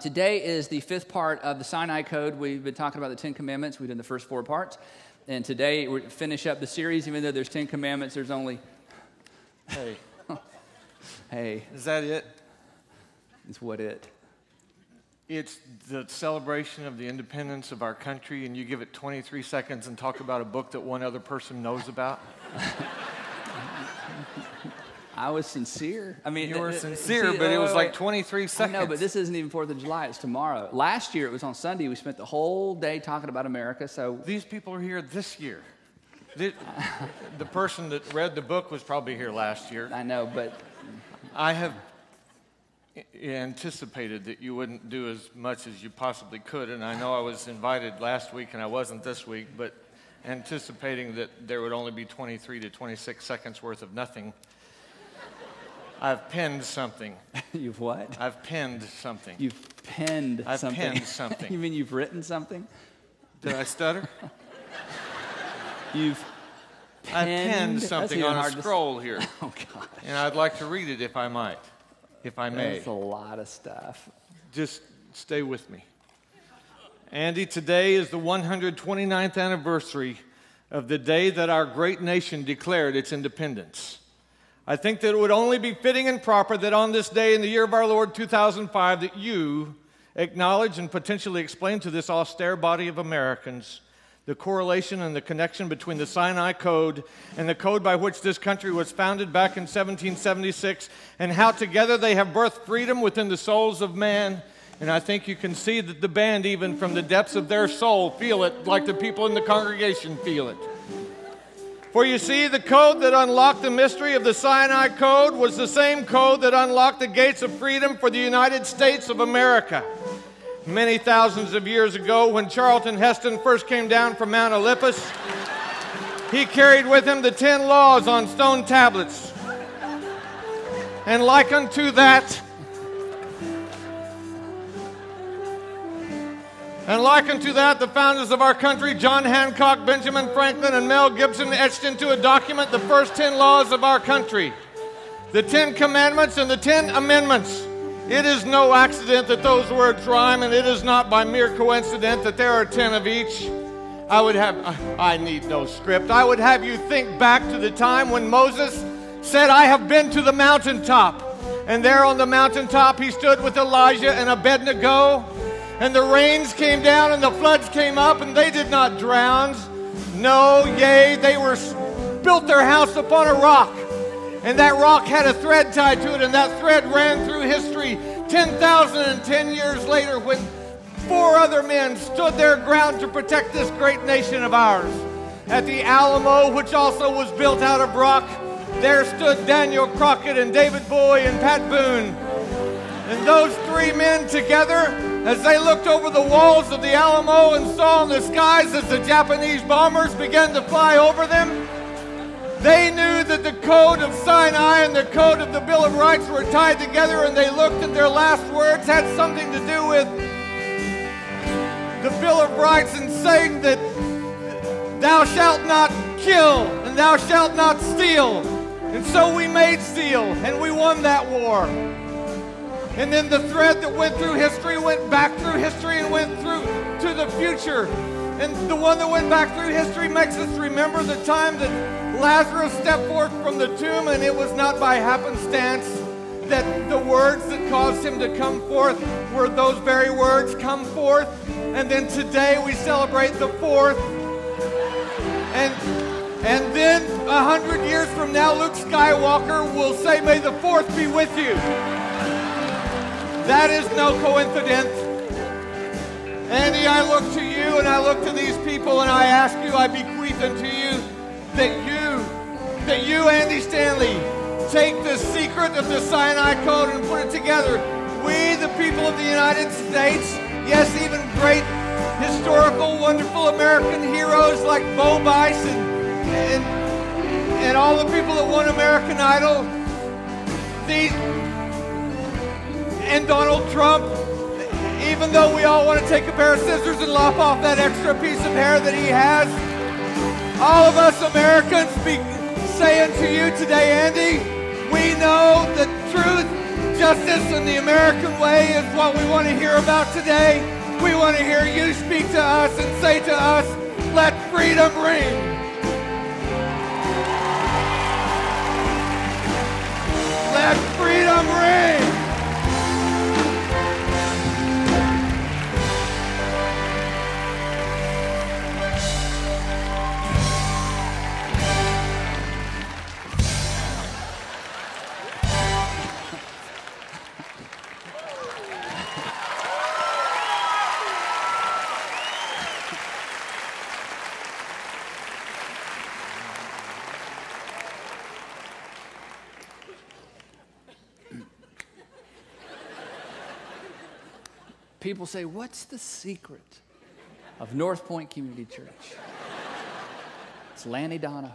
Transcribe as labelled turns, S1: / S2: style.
S1: Today is the fifth part of the Sinai Code. We've been talking about the 10 Commandments. We've done the first 4 parts. And today we finish up the series. Even though there's 10 Commandments, there's only...
S2: Hey.
S1: Hey.
S2: Is that it?
S1: It's what it?
S2: It's the celebration of the independence of our country, and you give it 23 seconds and talk about a book that one other person knows about?
S1: I was sincere. I mean,
S2: you were sincere, but it was like 23 seconds.
S1: No, but this isn't even 4th of July. It's tomorrow. Last year, it was on Sunday. We spent the whole day talking about America. So
S2: these people are here this year. The person that read the book was probably here last year.
S1: I know, but
S2: I have anticipated that you wouldn't do as much as you possibly could, and I know I was invited last week and I wasn't this week, but anticipating that there would only be 23 to 26 seconds worth of nothing, I've penned something.
S1: You've what?
S2: I've penned something.
S1: You've penned
S2: I've
S1: something?
S2: I've penned something.
S1: You mean you've written something?
S2: Did I stutter?
S1: I've
S2: penned something on a scroll here.
S1: Oh, gosh.
S2: And I'd like to read it if I might, if I may.
S1: That's a lot of stuff.
S2: Just stay with me. Andy, today is the 129th anniversary of the day that our great nation declared its independence. I think that it would only be fitting and proper that on this day in the year of our Lord 2005 that you acknowledge and potentially explain to this austere body of Americans the correlation and the connection between the Sinai Code and the code by which this country was founded back in 1776, and how together they have birthed freedom within the souls of man. And I think you can see that the band, even from the depths of their soul, feel it like the people in the congregation feel it. For you see, the code that unlocked the mystery of the Sinai Code was the same code that unlocked the gates of freedom for the United States of America. Many thousands of years ago, when Charlton Heston first came down from Mount Olympus, he carried with him the 10 laws on stone tablets. And like unto that, the founders of our country, John Hancock, Benjamin Franklin, and Mel Gibson, etched into a document the first 10 laws of our country, the 10 Commandments and the 10 Amendments. It is no accident that those words rhyme, and it is not by mere coincidence that there are 10 of each. I need no script. I would have you think back to the time when Moses said, I have been to the mountaintop. And there on the mountaintop he stood with Elijah and Abednego. And the rains came down and the floods came up, and they did not drown. No, yea, they built their house upon a rock. And that rock had a thread tied to it, and that thread ran through history 10,010 years later when 4 other men stood their ground to protect this great nation of ours. At the Alamo, which also was built out of rock, there stood Daniel Crockett and David Bowie and Pat Boone. And those 3 men together, as they looked over the walls of the Alamo and saw in the skies as the Japanese bombers began to fly over them, they knew that the code of Sinai and the code of the Bill of Rights were tied together, and they looked at their last words had something to do with the Bill of Rights and saying that thou shalt not kill and thou shalt not steal. And so we made steel, and we won that war. And then the thread that went through history went back through history and went through to the future. And the one that went back through history makes us remember the time that Lazarus stepped forth from the tomb, and it was not by happenstance that the words that caused him to come forth were those very words, come forth. And then today we celebrate the 4th. And then 100 years from now, Luke Skywalker will say, may the 4th be with you. That is no coincidence. Andy, I look to you and I look to these people, and I ask you, I bequeath unto you that you, Andy Stanley, take the secret of the Sinai Code and put it together. We, the people of the United States, yes, even great historical, wonderful American heroes like Bo Bice and all the people that won American Idol, and Donald Trump, even though we all want to take a pair of scissors and lop off that extra piece of hair that he has, all of us Americans be saying to you today, Andy, we know that truth Justice and the American way is what we want to hear about today. We want to hear you speak to us and say to us, let freedom ring. Let freedom ring.
S1: People say, what's the secret of Northpoint Community Church? It's Lanny Donoho.